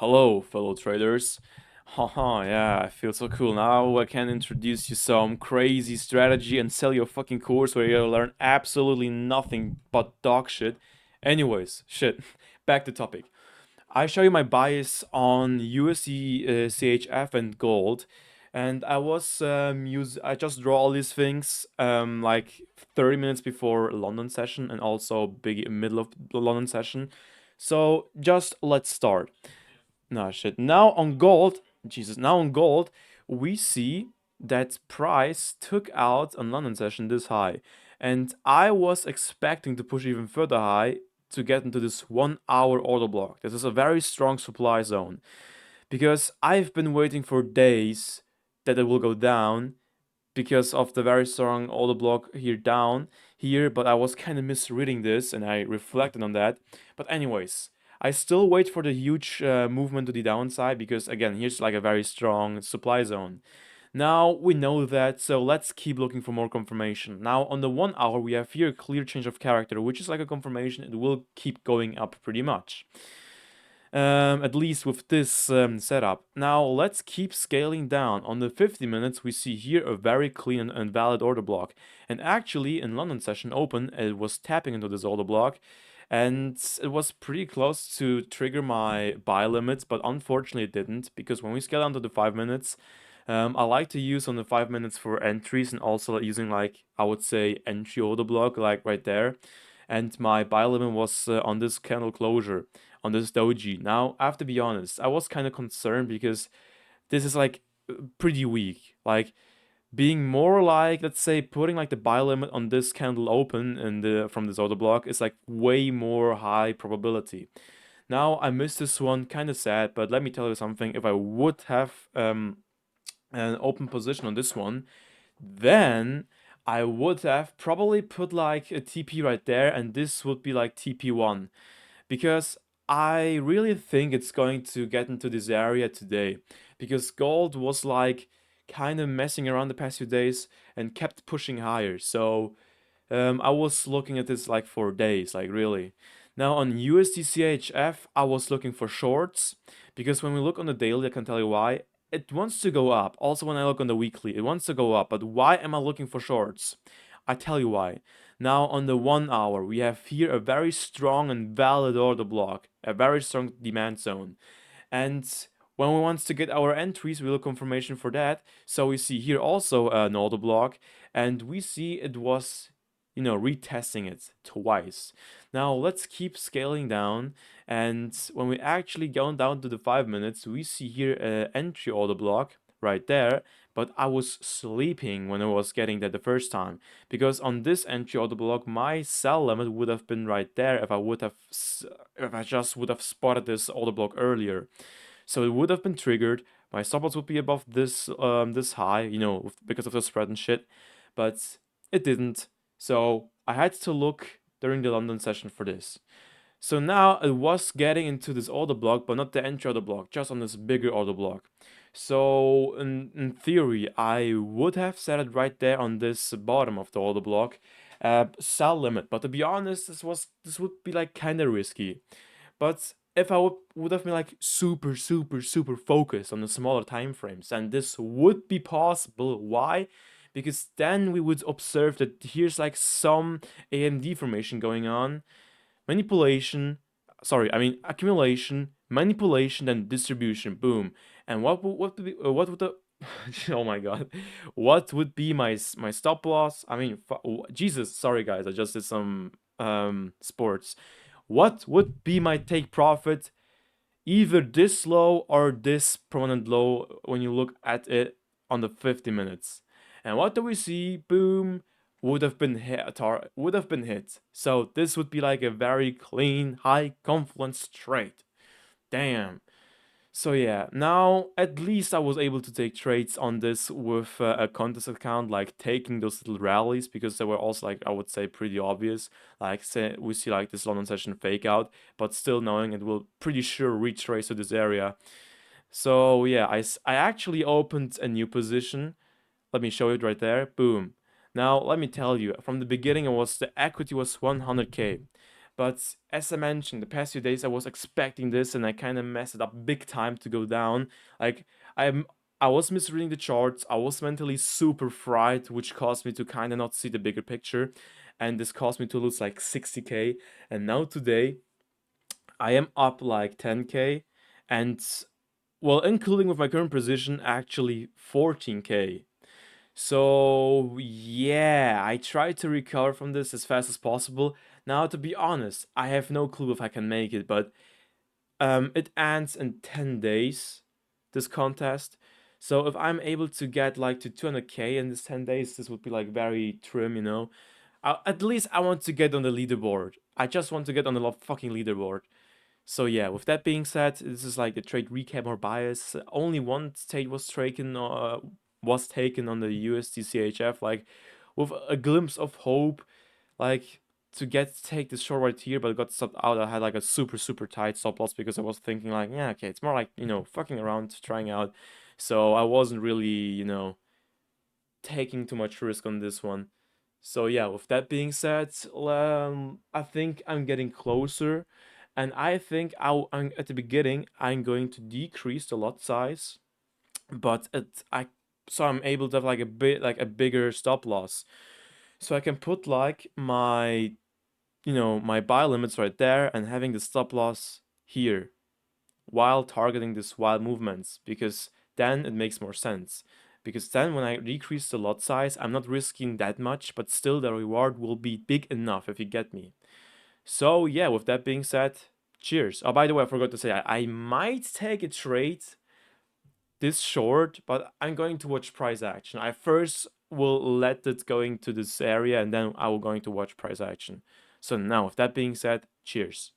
Hello, fellow traders. Haha, yeah, I feel so cool. Now I can introduce you some crazy strategy and sell you a fucking course where you'll learn absolutely nothing but dog shit. Anyways, shit. Back to topic. I show you my bias on USD, CHF and gold, and I just draw all these things like 30 minutes before London session and also big middle of the London session. So just let's start. No shit. Now on gold, Jesus. Now on gold, we see that price took out on London session this high, and I was expecting to push even further high to get into this 1 hour order block. This is a very strong supply zone because I've been waiting for days that it will go down because of the very strong order block here down here, but I was kind of misreading this and I reflected on that. But anyways, I still wait for the huge movement to the downside because again, here's like a very strong supply zone. Now we know that, so let's keep looking for more confirmation. Now on the 1 hour, we have here a clear change of character, which is like a confirmation it will keep going up pretty much. At least with this setup. Now let's keep scaling down. On the 50 minutes, we see here a very clean and valid order block. And actually, in London session open, it was tapping into this order block, and it was pretty close to trigger my buy limits, but unfortunately it didn't, because when we scale down to the 5 minutes, I like to use on the 5 minutes for entries and also using like, I would say, entry order block, like right there. And my buy limit was on this candle closure on this doji. Now, I have to be honest, I was kind of concerned because this is like pretty weak. Like being more like, let's say, putting like the buy limit on this candle open and from this order block is like way more high probability. Now I missed this one, kind of sad, but let me tell you something. If I would have an open position on this one, then I would have probably put like a TP right there, and this would be like TP1 because I really think it's going to get into this area today because gold was like kind of messing around the past few days and kept pushing higher. So I was looking at this like for days, like really. Now on USDCHF, I was looking for shorts because when we look on the daily, I can tell you why. It wants to go up. Also, when I look on the weekly, it wants to go up. But why am I looking for shorts? I tell you why. Now on the 1 hour, we have here a very strong and valid order block, a very strong demand zone. And when we want to get our entries, we look confirmation for that. So we see here also an order block, and we see it was, retesting it twice. Now let's keep scaling down, and when we actually go down to the 5 minutes, we see here an entry order block right there, but I was sleeping when I was getting that the first time because on this entry order block my sell limit would have been right there if I just would have spotted this order block earlier. So it would have been triggered. My stop loss would be above this high, because of the spread and shit, but it didn't. So I had to look during the London session for this. So now it was getting into this order block, but not the entry order block, just on this bigger order block. So in theory, I would have set it right there on this bottom of the order block, sell limit. But to be honest, this would be like kind of risky. But if I would have been like super, super, super focused on the smaller time frames, then this would be possible. Why? Because then we would observe that here's like some AMD formation going on, manipulation, sorry, I mean accumulation, manipulation, then distribution. Boom. And what would the oh my god, what would be my stop loss? I mean, Jesus, sorry guys, I just did some sports. What would be my take profit? Either this low or this prominent low when you look at it on the 50 minutes. And what do we see? Boom, would have been hit. So this would be like a very clean, high confidence trade. Damn. So yeah, now at least I was able to take trades on this with a contest account, like taking those little rallies because they were also like I would say pretty obvious. Like say we see like this London session fake out, but still knowing it will pretty sure retrace to this area. So yeah, I actually opened a new position. Let me show it right there. Boom. Now let me tell you, from the beginning, the equity was 100k. But as I mentioned, the past few days I was expecting this and I kind of messed it up big time to go down. Like I'm I was misreading the charts. I was mentally super fried, which caused me to kind of not see the bigger picture, and this caused me to lose like 60k. And now today I am up like 10k, and well, including with my current position, actually 14k. So yeah, I try to recover from this as fast as possible. Now, to be honest, I have no clue if I can make it, but it ends in 10 days, this contest. So if I'm able to get like to 200k in this 10 days, this would be like very trim, you know. At least I want to get on the leaderboard. I just want to get on the fucking leaderboard. So yeah, with that being said, this is like the trade recap or bias. Only one trade was taken on the USDCHF, like with a glimpse of hope, like to take this short right here, but it got stopped out. I had like a super tight stop loss because I was thinking like, yeah, okay, it's more like, you know, fucking around, trying out. So I wasn't really, you know, taking too much risk on this one. So yeah, with that being said, I think I'm getting closer, and I think at the beginning I'm going to decrease the lot size, but so I'm able to have like a bigger stop loss, so I can put like my buy limits right there and having the stop loss here while targeting these wild movements, because then it makes more sense. Because then when I decrease the lot size, I'm not risking that much, but still the reward will be big enough, if you get me. So yeah, with that being said, cheers. Oh, by the way, I forgot to say, I might take a trade this short, but I'm going to watch price action. I first will let it going to this area and then I will going to watch price action. So now, with that being said, cheers.